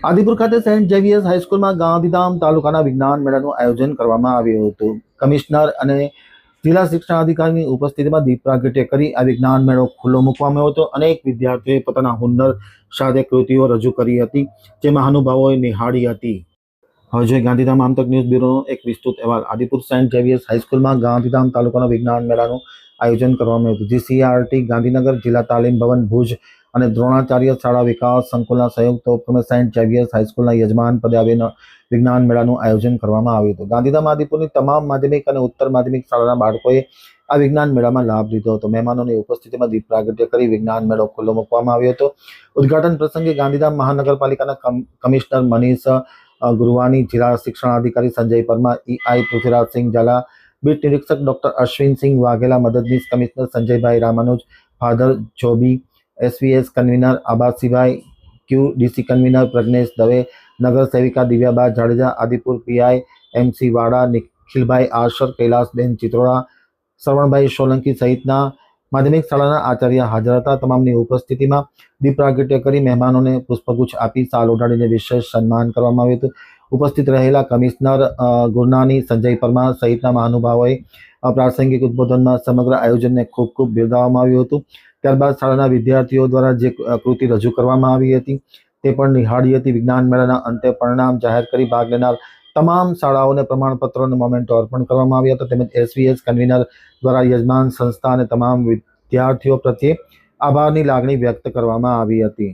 આદિપુર ખાતે Saint Xavier's હાઈસ્કૂલમાં Gandhidham તાલુકાના વિજ્ઞાન મેળાનું આયોજન કરવામાં આવ્યું હતું. કમિશનર અને જિલ્લા શિક્ષણાધિકારીની ઉપસ્થિતિમાં દીપ પ્રાગટ્ય કરી આ વિજ્ઞાન મેળો ખુલ્લો મૂકવામાં આવ્યો હતો. અનેક વિદ્યાર્થીઓએ પોતાના હુન્નર સાથે કૃતિઓ રજૂ કરી હતી, જે મહાનુભાવોએ નિહાળી હતી. હવે જોઈએ ગાંધીધામ આમતક ન્યૂઝ બ્યુરોનો એક વિસ્તૃત અહેવાલ. આદિપુર સેન્ટ ઝેવિયર્સ હાઈસ્કૂલમાં ગાંધીધામ તાલુકાના વિજ્ઞાન મેળાનું આયોજન કરવામાં આવ્યું હતું. જીસીઆરટી ગાંધીનગર, જિલ્લા તાલીમ ભવન ભુજ અને દ્રોણાચાર્ય શાળા વિકાસ સંકુલના સંયુક્ત ઉપક્રમે સેન્ટ ઝેવિયર્સ હાઈસ્કૂલના યજમાન પદે આવેલા વિજ્ઞાન મેળાનું આયોજન કરવામાં આવ્યું હતું. ગાંધીધામ આદિપુરની તમામ માધ્યમિક અને ઉત્તર માધ્યમિક શાળાના બાળકોએ આ વિજ્ઞાન મેળામાં લાભ લીધો હતો. મહેમાનોની ઉપસ્થિતિમાં દીપ પ્રાગટ્ય કરી વિજ્ઞાન મેળો ખુલ્લો મૂકવામાં આવ્યો હતો. ઉદ્ઘાટન પ્રસંગે ગાંધીધામ મહાનગરપાલિકાના કમિશનર મનીષ ગુરવાની, જિલ્લા શિક્ષણાધિકારી સંજય પરમાર, ઈઆઈ પૃથ્વીરાજસિંહ ઝાલા, બીટ નિરીક્ષક ડોક્ટર અશ્વિનસિંહ વાઘેલા, મદદનીશ commissioner Sanjaybhai Ramanuj, father Joby, SVS convener Abasibhai, QDC convener Pragnesh Dave, નગર સેવિકા દિવ્યાબા જાડેજા, આદિપુર પીઆઈ એમસી વાડા, નિખિલભાઈ આશર, કૈલાસબેન ચિત્રોડા, શ્રવણભાઈ સોલંકી સહિતના માધ્યમિક શાળાના આચાર્ય હાજર હતા. તમામની ઉપસ્થિતિમાં દીપ પ્રાગટ્ય કરી મહેમાનોને પુષ્પગુચ્છ આપી શાલ ઓઢાડીને વિશેષ સન્માન કરવામાં આવ્યું હતું. ઉપસ્થિત રહેલા કમિશનર ગુરનાની, સંજય પરમાર સહિતના મહાનુભાવોએ પ્રાસંગિક ઉદ્બોધનમાં સમગ્ર આયોજનને ખૂબ ખૂબ બિરદાવવામાં આવ્યું હતું. ત્યારબાદ શાળાના વિદ્યાર્થીઓ દ્વારા જે કૃતિ રજૂ કરવામાં આવી હતી તે પણ નિહાળી હતી. વિજ્ઞાન મેળાના અંતે પરિણામ જાહેર કરી ભાગ લેનાર તમામ શાળાઓને પ્રમાણપત્રો અને મોમેન્ટો અર્પણ કરવામાં આવ્યા હતા. તેમજ એસવીએસ કન્વીનર દ્વારા યજમાન સંસ્થા અને તમામ વિદ્યાર્થીઓ પ્રત્યે આભારની લાગણી વ્યક્ત કરવામાં આવી હતી.